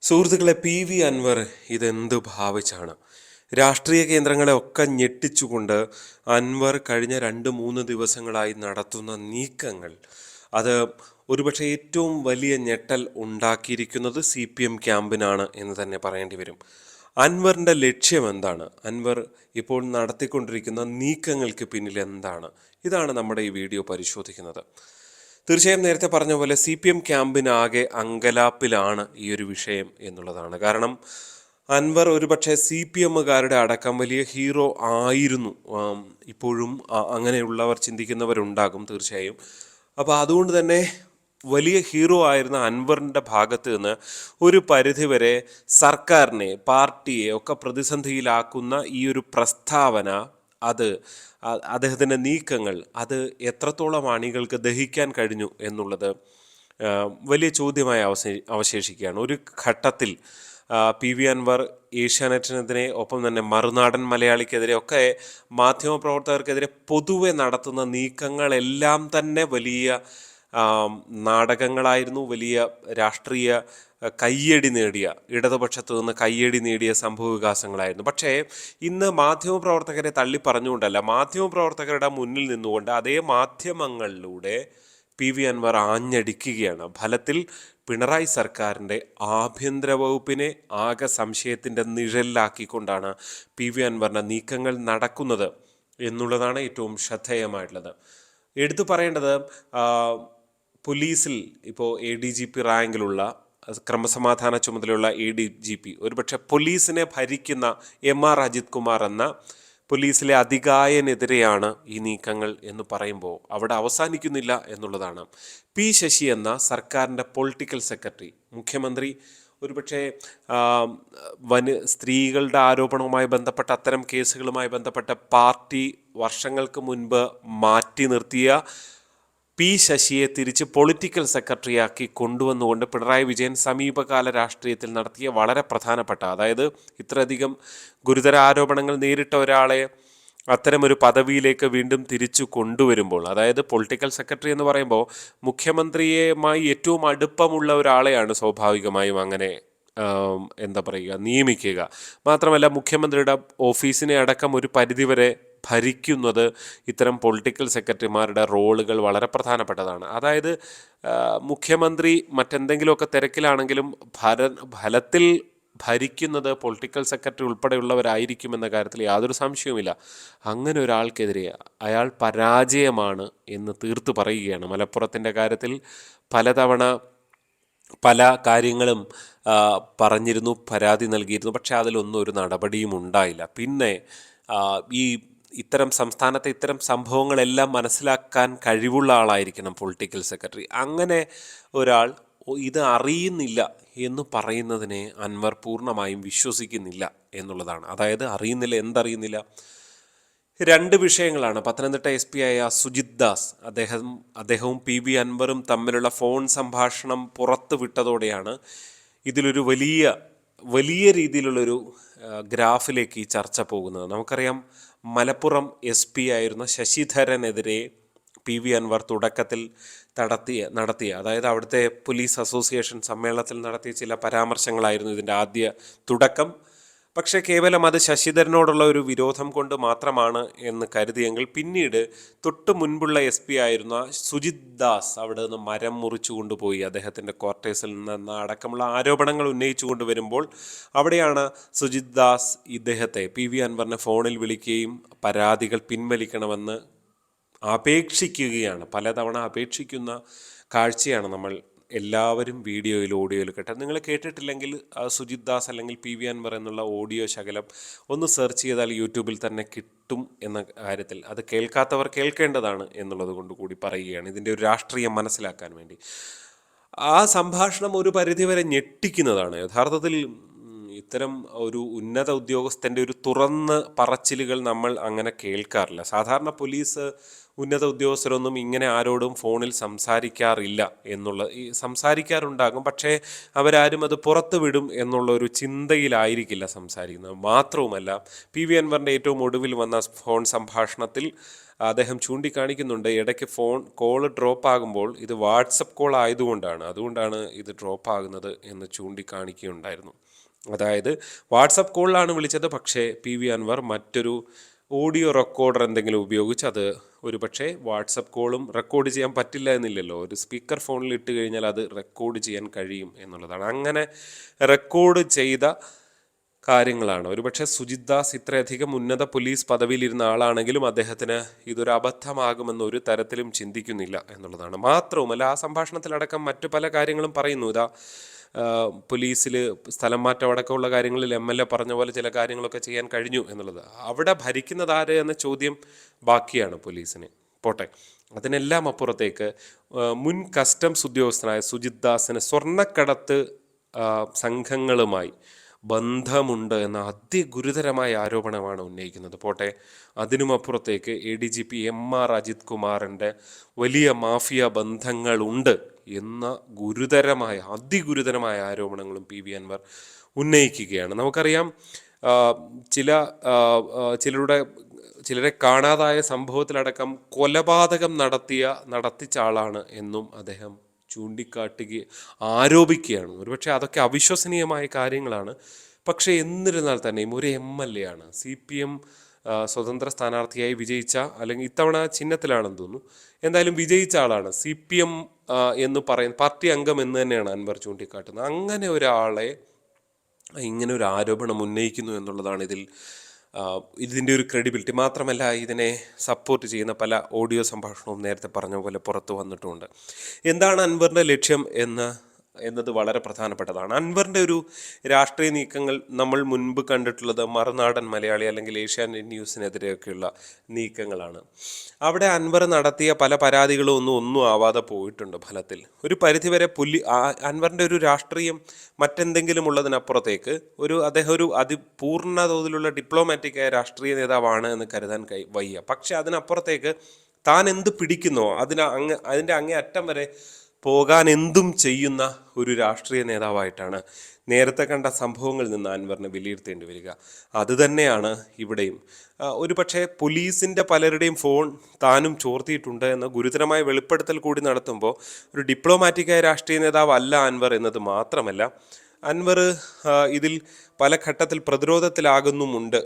സുഹൃത്തുക്കളെ, പി അൻവർ ഇതെന്തു ഭാവിച്ചാണ്? രാഷ്ട്രീയ കേന്ദ്രങ്ങളെ ഒക്കെ ഞെട്ടിച്ചുകൊണ്ട് അൻവർ കഴിഞ്ഞ 2-3 ദിവസങ്ങളായി നടത്തുന്ന നീക്കങ്ങൾ, അത് ഒരുപക്ഷെ ഏറ്റവും വലിയ ഞെട്ടൽ ഉണ്ടാക്കിയിരിക്കുന്നത് CPM ക്യാമ്പിനാണ് എന്ന് തന്നെ പറയേണ്ടി വരും. അൻവറിൻ്റെ ലക്ഷ്യം എന്താണ്? അൻവർ ഇപ്പോൾ നടത്തിക്കൊണ്ടിരിക്കുന്ന നീക്കങ്ങൾക്ക് പിന്നിൽ എന്താണ്? ഇതാണ് നമ്മുടെ ഈ വീഡിയോ പരിശോധിക്കുന്നത്. തീർച്ചയായും നേരത്തെ പറഞ്ഞ പോലെ CPM ക്യാമ്പിനാകെ അങ്കലാപ്പിലാണ് ഈ ഒരു വിഷയം എന്നുള്ളതാണ്. കാരണം അൻവർ ഒരുപക്ഷെ CPMകാരുടെ അടക്കം വലിയ ഹീറോ ആയിരുന്നു. ഇപ്പോഴും അങ്ങനെയുള്ളവർ ചിന്തിക്കുന്നവരുണ്ടാകും തീർച്ചയായും. അപ്പോൾ അതുകൊണ്ട് തന്നെ വലിയ ഹീറോ ആയിരുന്ന അൻവറിൻ്റെ ഭാഗത്ത് നിന്ന് ഒരു പരിധിവരെ സർക്കാരിനെ, പാർട്ടിയെ ഒക്കെ പ്രതിസന്ധിയിലാക്കുന്ന ഈ ഒരു പ്രസ്താവന, അത് അദ്ദേഹത്തിൻ്റെ നീക്കങ്ങൾ, അത് എത്രത്തോളം അണികൾക്ക് ദഹിക്കാൻ കഴിഞ്ഞു എന്നുള്ളത് വലിയ ചോദ്യമായി അവശേഷിക്കുകയാണ്. ഒരു ഘട്ടത്തിൽ PV അൻവർ ഏഷ്യാനെറ്റിനെതിരെ, ഒപ്പം തന്നെ മറുനാടൻ മലയാളിക്കെതിരെ ഒക്കെ മാധ്യമപ്രവർത്തകർക്കെതിരെ പൊതുവെ നടത്തുന്ന നീക്കങ്ങളെല്ലാം തന്നെ വലിയ നാടകങ്ങളായിരുന്നു. വലിയ രാഷ്ട്രീയ കയ്യടി നേടിയ, ഇടതുപക്ഷത്തു നിന്ന് കയ്യടി നേടിയ സംഭവ വികാസങ്ങളായിരുന്നു. പക്ഷേ ഇന്ന് മാധ്യമപ്രവർത്തകരെ തള്ളി പറഞ്ഞുകൊണ്ടല്ല, മാധ്യമപ്രവർത്തകരുടെ മുന്നിൽ നിന്നുകൊണ്ട് അതേ മാധ്യമങ്ങളിലൂടെ PV അൻവർ ആഞ്ഞടിക്കുകയാണ്. ഫലത്തിൽ പിണറായി സർക്കാരിൻ്റെ ആഭ്യന്തര വകുപ്പിനെ ആകെ സംശയത്തിൻ്റെ നിഴലിലാക്കിക്കൊണ്ടാണ് PV അൻവറിൻ്റെ നീക്കങ്ങൾ നടക്കുന്നത് എന്നുള്ളതാണ് ഏറ്റവും ശ്രദ്ധേയമായിട്ടുള്ളത്. എടുത്തു പറയേണ്ടത്, പോലീസിൽ ഇപ്പോൾ ADGP റാങ്കിലുള്ള, ക്രമസമാധാന ചുമതലയുള്ള ADGP, ഒരുപക്ഷെ പോലീസിനെ ഭരിക്കുന്ന MR അജിത് കുമാർ എന്ന പോലീസിലെ അധികായനെതിരെയാണ് ഈ നീക്കങ്ങൾ എന്ന് പറയുമ്പോൾ അവിടെ അവസാനിക്കുന്നില്ല എന്നുള്ളതാണ്. ശശി എന്ന സർക്കാരിൻ്റെ പൊളിറ്റിക്കൽ സെക്രട്ടറി, മുഖ്യമന്ത്രി ഒരുപക്ഷെ സ്ത്രീകളുടെ ആരോപണവുമായി ബന്ധപ്പെട്ട അത്തരം കേസുകളുമായി ബന്ധപ്പെട്ട പാർട്ടി വർഷങ്ങൾക്ക് മുൻപ് മാറ്റി നിർത്തിയ ശശിയെ തിരിച്ച് പൊളിറ്റിക്കൽ സെക്രട്ടറിയാക്കി കൊണ്ടുവന്നുകൊണ്ട് പിണറായി വിജയൻ സമീപകാല രാഷ്ട്രീയത്തിൽ നടത്തിയ വളരെ പ്രധാനപ്പെട്ട, അതായത് ഇത്രയധികം ഗുരുതര ആരോപണങ്ങൾ നേരിട്ട ഒരാളെ അത്തരമൊരു പദവിയിലേക്ക് വീണ്ടും തിരിച്ചു കൊണ്ടുവരുമ്പോൾ, അതായത് പൊളിറ്റിക്കൽ സെക്രട്ടറി എന്ന് പറയുമ്പോൾ മുഖ്യമന്ത്രിയുമായി ഏറ്റവും അടുപ്പമുള്ള ഒരാളെയാണ് സ്വാഭാവികമായും അങ്ങനെ നിയമിക്കുക. മാത്രമല്ല, മുഖ്യമന്ത്രിയുടെ ഓഫീസിനെ അടക്കം ഒരു പരിധിവരെ ഭരിക്കുന്നത് ഇത്തരം പൊളിറ്റിക്കൽ സെക്രട്ടറിമാരുടെ റോളുകൾ വളരെ പ്രധാനപ്പെട്ടതാണ്. അതായത് മുഖ്യമന്ത്രി മറ്റെന്തെങ്കിലുമൊക്കെ തിരക്കിലാണെങ്കിലും ഫലത്തിൽ ഭരിക്കുന്നത് പൊളിറ്റിക്കൽ സെക്രട്ടറി ഉൾപ്പെടെയുള്ളവരായിരിക്കുമെന്ന കാര്യത്തിൽ യാതൊരു സംശയവുമില്ല. അങ്ങനെ ഒരാൾക്കെതിരെ അയാൾ പരാജയമാണ് എന്ന് തീർത്തു പറയുകയാണ്. മലപ്പുറത്തിൻ്റെ കാര്യത്തിൽ പലതവണ പല കാര്യങ്ങളും പറഞ്ഞിരുന്നു, പരാതി നൽകിയിരുന്നു. പക്ഷേ അതിലൊന്നും ഒരു നടപടിയും ഉണ്ടായില്ല. പിന്നെ ഇത്തരം സംസ്ഥാനത്തെ ഇത്തരം സംഭവങ്ങളെല്ലാം മനസ്സിലാക്കാൻ കഴിവുള്ള ആളായിരിക്കണം പൊളിറ്റിക്കൽ സെക്രട്ടറി. അങ്ങനെ ഒരാൾ ഇത് അറിയുന്നില്ല എന്ന് പറയുന്നതിനെ അൻവർ പൂർണ്ണമായും വിശ്വസിക്കുന്നില്ല എന്നുള്ളതാണ്. അതായത് എന്തറിയുന്നില്ല? 2 വിഷയങ്ങളാണ്. പത്തനംതിട്ട SP ആയ സുജിത് ദാസ്, അദ്ദേഹവും PV അൻവറും തമ്മിലുള്ള ഫോൺ സംഭാഷണം പുറത്തു വിട്ടതോടെയാണ് ഇതിലൊരു വലിയ രീതിയിലുള്ളൊരു ഗ്രാഫിലേക്ക് ഈ ചർച്ച പോകുന്നത്. നമുക്കറിയാം, മലപ്പുറം SP ആയിരുന്ന ശശിധരനെതിരെ PV അൻവർ തുടക്കത്തിൽ നടത്തിയ, അതായത് അവിടുത്തെ പോലീസ് അസോസിയേഷൻ സമ്മേളനത്തിൽ നടത്തിയ ചില പരാമർശങ്ങളായിരുന്നു ഇതിൻ്റെ ആദ്യ തുടക്കം. പക്ഷേ കേവലം അത് ശശിധരനോടുള്ള ഒരു വിരോധം കൊണ്ട് മാത്രമാണ് എന്ന് കരുതിയെങ്കിൽ, പിന്നീട് തൊട്ട് മുൻപുള്ള SP ആയിരുന്ന സുജിത് ദാസ് അവിടെ നിന്ന് മരം മുറിച്ചു കൊണ്ടുപോയി അദ്ദേഹത്തിൻ്റെ ക്വാർട്ടേഴ്സിൽ നിന്ന് അടക്കമുള്ള ആരോപണങ്ങൾ ഉന്നയിച്ചു കൊണ്ടുവരുമ്പോൾ അവിടെയാണ് സുജിത് ദാസ് ഇദ്ദേഹത്തെ, PV അൻവറിനെ ഫോണിൽ വിളിക്കുകയും പരാതികൾ പിൻവലിക്കണമെന്ന് പലതവണ അപേക്ഷിക്കുന്ന കാഴ്ചയാണ് നമ്മൾ എല്ലാവരും ഓഡിയോയിൽ കേട്ടത്. നിങ്ങൾ കേട്ടിട്ടില്ലെങ്കിൽ സുജിത് ദാസ് അല്ലെങ്കിൽ PV അൻവർ എന്നുള്ള ഓഡിയോ ശകലം ഒന്ന് സെർച്ച് ചെയ്താൽ യൂട്യൂബിൽ തന്നെ കിട്ടും എന്ന കാര്യത്തിൽ, അത് കേൾക്കാത്തവർ കേൾക്കേണ്ടതാണ് എന്നുള്ളത് കൊണ്ട് കൂടി പറയുകയാണ്, ഇതിൻ്റെ ഒരു രാഷ്ട്രീയം മനസ്സിലാക്കാൻ വേണ്ടി. ആ സംഭാഷണം ഒരു പരിധിവരെ ഞെട്ടിക്കുന്നതാണ്. യഥാർത്ഥത്തിൽ ഇത്തരം ഒരു ഉന്നത ഉദ്യോഗസ്ഥൻ്റെ ഒരു തുറന്ന് പറച്ചിലുകൾ നമ്മൾ അങ്ങനെ കേൾക്കാറില്ല. സാധാരണ പോലീസ് ഉന്നത ഉദ്യോഗസ്ഥരൊന്നും ഇങ്ങനെ ആരോടും ഫോണിൽ സംസാരിക്കാറില്ല സംസാരിക്കാറുണ്ടാകും, പക്ഷേ അവരാരും അത് പുറത്തു വിടും എന്നുള്ള ഒരു ചിന്തയിലായിരിക്കില്ല സംസാരിക്കുന്നത്. മാത്രവുമല്ല, PV അൻവറിൻ്റെ ഏറ്റവും ഒടുവിൽ വന്ന ഫോൺ സംഭാഷണത്തിൽ അദ്ദേഹം ചൂണ്ടിക്കാണിക്കുന്നുണ്ട്, ഇടയ്ക്ക് ഫോൺ കോള് ഡ്രോപ്പ് ആകുമ്പോൾ ഇത് വാട്സപ്പ് കോൾ അതുകൊണ്ടാണ് ഇത് ഡ്രോപ്പ് ആകുന്നത് എന്ന് ചൂണ്ടിക്കാണിക്കുകയുണ്ടായിരുന്നു. അതായത് വാട്സപ്പ് കോളിലാണ് വിളിച്ചത്, പക്ഷേ പി വി അൻവർ മറ്റൊരു ഓഡിയോ റെക്കോർഡർ എന്തെങ്കിലും ഉപയോഗിച്ച് അത് ഒരു പക്ഷേ വാട്സപ്പ് കോളും റെക്കോർഡ് ചെയ്യാൻ പറ്റില്ല എന്നില്ലല്ലോ, ഒരു സ്പീക്കർ ഫോണിൽ ഇട്ട് കഴിഞ്ഞാൽ അത് റെക്കോർഡ് ചെയ്യാൻ കഴിയും എന്നുള്ളതാണ്. അങ്ങനെ റെക്കോർഡ് ചെയ്ത കാര്യങ്ങളാണ്. ഒരുപക്ഷെ സുജിത് ദാസ് ഇത്രയധികം ഉന്നത പോലീസ് പദവിയിലിരുന്ന ആളാണെങ്കിലും അദ്ദേഹത്തിന് ഇതൊരു അബദ്ധമാകുമെന്ന് ഒരു തരത്തിലും ചിന്തിക്കുന്നില്ല എന്നുള്ളതാണ്. മാത്രവുമല്ല, ആ സംഭാഷണത്തിലടക്കം മറ്റു പല കാര്യങ്ങളും പറയുന്നു. പോലീസിൽ സ്ഥലം മാറ്റം അടക്കമുള്ള കാര്യങ്ങളിൽ MLA പറഞ്ഞ പോലെ ചില കാര്യങ്ങളൊക്കെ ചെയ്യാൻ കഴിഞ്ഞു എന്നുള്ളത്. അവിടെ ഭരിക്കുന്നത് ആര് എന്ന ചോദ്യം ബാക്കിയാണ് പോലീസിന്. പോട്ടെ, അതിനെല്ലാം അപ്പുറത്തേക്ക് മുൻ കസ്റ്റംസ് ഉദ്യോഗസ്ഥനായ സുജിത് ദാസിന് സ്വർണ്ണക്കടത്ത് സംഘങ്ങളുമായി ബന്ധമുണ്ട് എന്ന അതിഗുരുതരമായ ആരോപണമാണ് ഉന്നയിക്കുന്നത്. പോട്ടെ, അതിനുമപ്പുറത്തേക്ക് ADGP MR അജിത് കുമാറിൻ്റെ വലിയ മാഫിയ ബന്ധങ്ങളുണ്ട് എന്ന അതിഗുരുതരമായ ആരോപണങ്ങളും പി വി അൻവർ ഉന്നയിക്കുകയാണ്. നമുക്കറിയാം, ചിലരെ കാണാതായ സംഭവത്തിലടക്കം കൊലപാതകം നടത്തിച്ച ആളാണ് എന്നും അദ്ദേഹം ആരോപിക്കുകയാണ്. ഒരുപക്ഷെ അതൊക്കെ അവിശ്വസനീയമായ കാര്യങ്ങളാണ്. പക്ഷേ എന്നിരുന്നാൽ തന്നെയും ഒരു MLA ആണ്, CPM സ്വതന്ത്ര സ്ഥാനാർത്ഥിയായി വിജയിച്ച, അല്ലെങ്കിൽ ഇത്തവണ ചിഹ്നത്തിലാണെന്ന് തോന്നുന്നു, എന്തായാലും വിജയിച്ച ആളാണ്. CPM എന്ന് പറയുന്ന പാർട്ടി അംഗം എന്ന് തന്നെയാണ് അൻവർ ചൂണ്ടിക്കാട്ടുന്നത്. അങ്ങനെ ഒരാളെ ഇങ്ങനെ ഒരു ആരോപണം ഉന്നയിക്കുന്നു എന്നുള്ളതാണ് ഇതിൻ്റെ ഒരു ക്രെഡിബിലിറ്റി. മാത്രമല്ല, ഇതിനെ സപ്പോർട്ട് ചെയ്യുന്ന പല ഓഡിയോ സംഭാഷണവും നേരത്തെ പറഞ്ഞ പോലെ പുറത്തു വന്നിട്ടുമുണ്ട്. എന്താണ് അൻവറിൻ്റെ ലക്ഷ്യം എന്നത് വളരെ പ്രധാനപ്പെട്ടതാണ്. അൻവറിൻ്റെ ഒരു രാഷ്ട്രീയ നീക്കങ്ങൾ നമ്മൾ മുൻപ് കണ്ടിട്ടുള്ളത് മറുനാടൻ മലയാളി അല്ലെങ്കിൽ ഏഷ്യാനെറ്റ് ന്യൂസിനെതിരെയൊക്കെയുള്ള നീക്കങ്ങളാണ്. അവിടെ അൻവർ നടത്തിയ പല പരാതികളും ഒന്നും ആവാതെ പോയിട്ടുണ്ട്. ഫലത്തിൽ ഒരു പരിധിവരെ അൻവറിൻ്റെ ഒരു രാഷ്ട്രീയം മറ്റെന്തെങ്കിലും ഉള്ളതിനപ്പുറത്തേക്ക് അദ്ദേഹം ഒരു പൂർണ്ണ തോതിലുള്ള ഡിപ്ലോമാറ്റിക്കായ രാഷ്ട്രീയ നേതാവാണ് എന്ന് കരുതാൻ വയ്യ. പക്ഷെ അതിനപ്പുറത്തേക്ക് താൻ എന്ത് പിടിക്കുന്നോ അതിൻ്റെ അങ്ങേ അറ്റം വരെ പോകാൻ എന്തും ചെയ്യുന്ന ഒരു രാഷ്ട്രീയ നേതാവായിട്ടാണ് നേരത്തെ കണ്ട സംഭവങ്ങളിൽ നിന്ന് അൻവറിനെ വിലയിരുത്തേണ്ടി വരിക. അതുതന്നെയാണ് ഇവിടെയും. ഒരുപക്ഷെ പോലീസിൻ്റെ പലരുടെയും ഫോൺ താനും ചോർത്തിയിട്ടുണ്ട് എന്ന ഗുരുതരമായ വെളിപ്പെടുത്തൽ കൂടി നടത്തുമ്പോൾ ഒരു ഡിപ്ലോമാറ്റിക്കായ രാഷ്ട്രീയ നേതാവ് അല്ല അൻവർ എന്നത് മാത്രമല്ല, അൻവർ ഇതിൽ പല ഘട്ടത്തിൽ പ്രതിരോധത്തിലാകുന്നുമുണ്ട്.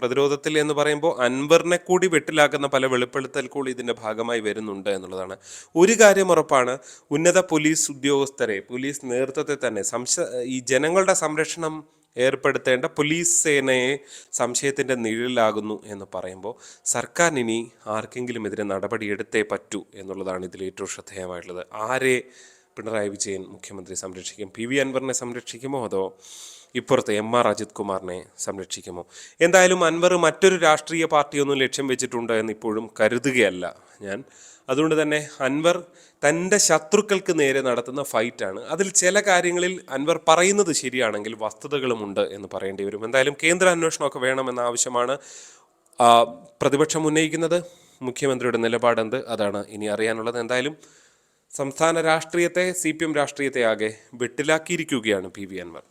പ്രതിരോധത്തിൽ എന്ന് പറയുമ്പോൾ അൻവറിനെ കൂടി വെട്ടിലാക്കുന്ന പല വെളിപ്പെടുത്തൽ കൂടി ഇതിൻ്റെ ഭാഗമായി വരുന്നുണ്ട് എന്നുള്ളതാണ്. ഒരു കാര്യം ഉറപ്പാണ്, ഉന്നത പോലീസ് ഉദ്യോഗസ്ഥരെ, പോലീസ് നേതൃത്വത്തെ തന്നെ ഈ ജനങ്ങളുടെ സംരക്ഷണം ഏർപ്പെടുത്തേണ്ട പോലീസ് സേനയെ സംശയത്തിൻ്റെ നിഴലിലാകുന്നു എന്ന് പറയുമ്പോൾ സർക്കാരിനി ആർക്കെങ്കിലും എതിരെ നടപടിയെടുത്തേ പറ്റൂ എന്നുള്ളതാണ് ഇതിൽ ഏറ്റവും ശ്രദ്ധേയമായിട്ടുള്ളത്. ആരെ പിണറായി വിജയൻ മുഖ്യമന്ത്രി സംരക്ഷിക്കും? പി വി അൻവറിനെ സംരക്ഷിക്കുമോ, അതോ ഇപ്പുറത്തെ MR അജിത് കുമാറിനെ സംരക്ഷിക്കുമോ? എന്തായാലും അൻവർ മറ്റൊരു രാഷ്ട്രീയ പാർട്ടിയൊന്നും ലക്ഷ്യം വെച്ചിട്ടുണ്ട് എന്ന് ഇപ്പോഴും കരുതുകയല്ല ഞാൻ. അതുകൊണ്ട് തന്നെ അൻവർ തൻ്റെ ശത്രുക്കൾക്ക് നേരെ നടത്തുന്ന ഫൈറ്റാണ്. അതിൽ ചില കാര്യങ്ങളിൽ അൻവർ പറയുന്നത് ശരിയാണെങ്കിൽ വസ്തുതകളുമുണ്ട് എന്ന് പറയേണ്ടി വരും. എന്തായാലും കേന്ദ്ര അന്വേഷണമൊക്കെ വേണമെന്ന ആവശ്യമാണ് പ്രതിപക്ഷം ഉന്നയിക്കുന്നത്. മുഖ്യമന്ത്രിയുടെ നിലപാടെന്ത്, അതാണ് ഇനി അറിയാനുള്ളത്. എന്തായാലും സംസ്ഥാന രാഷ്ട്രീയത്തെ, CPM രാഷ്ട്രീയത്തെ ആകെ വെട്ടിലാക്കിയിരിക്കുകയാണ് പി വി അൻവർ.